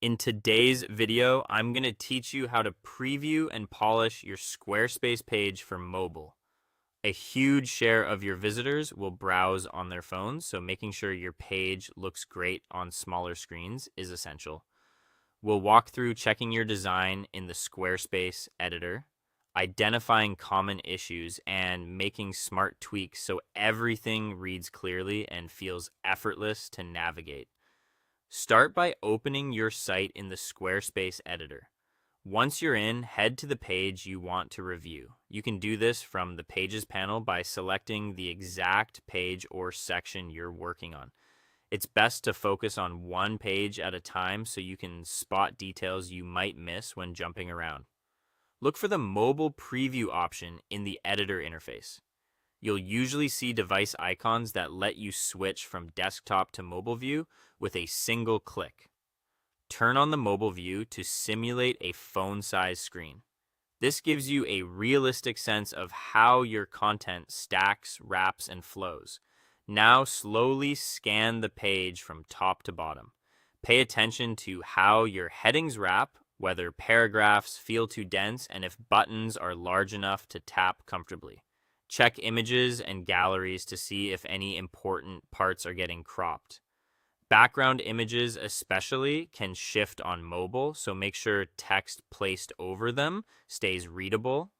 In today's video, I'm going to teach you how to preview and polish your Squarespace page for mobile. A huge share of your visitors will browse on their phones, so making sure your page looks great on smaller screens is essential. We'll walk through checking your design in the Squarespace editor, identifying common issues, and making smart tweaks so everything reads clearly and feels effortless to navigate. Start by opening your site in the Squarespace editor. Once you're in, head to the page you want to review. You can do this from the Pages panel by selecting the exact page or section you're working on. It's best to focus on one page at a time so you can spot details you might miss when jumping around. Look for the mobile preview option in the editor interface. You'll usually see device icons that let you switch from desktop to mobile view with a single click. Turn on the mobile view to simulate a phone-sized screen. This gives you a realistic sense of how your content stacks, wraps, and flows. Now slowly scan the page from top to bottom. Pay attention to how your headings wrap, whether paragraphs feel too dense, and if buttons are large enough to tap comfortably. Check images and galleries to see if any important parts are getting cropped. Background images especially can shift on mobile, so make sure text placed over them stays readable.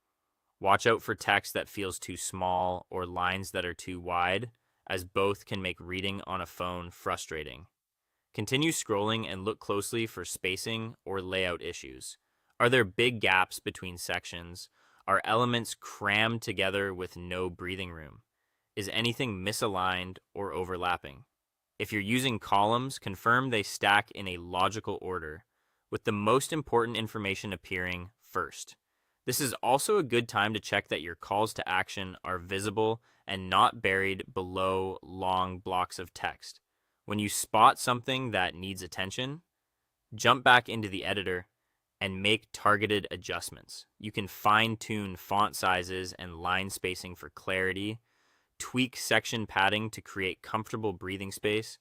Watch out for text that feels too small or lines that are too wide, as both can make reading on a phone frustrating. Continue scrolling and look closely for spacing or layout issues. Are there big gaps between sections? Are elements crammed together with no breathing room? Is anything misaligned or overlapping? If you're using columns, confirm they stack in a logical order, with the most important information appearing first. This is also a good time to check that your calls to action are visible and not buried below long blocks of text. When you spot something that needs attention, jump back into the editor and make targeted adjustments. You can fine-tune font sizes and line spacing for clarity, tweak section padding to create comfortable breathing space,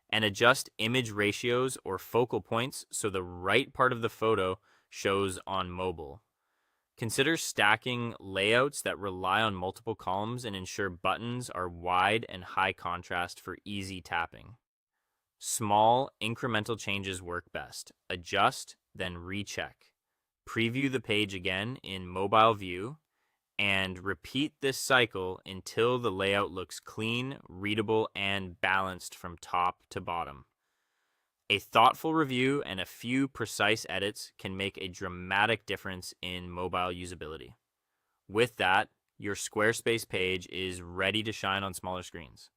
and adjust image ratios or focal points so the right part of the photo shows on mobile. Consider stacking layouts that rely on multiple columns and ensure buttons are wide and high contrast for easy tapping. Small, incremental changes work best. Adjust, then recheck. Preview the page again in mobile view, and repeat this cycle until the layout looks clean, readable, and balanced from top to bottom. A thoughtful review and a few precise edits can make a dramatic difference in mobile usability. With that, your Squarespace page is ready to shine on smaller screens.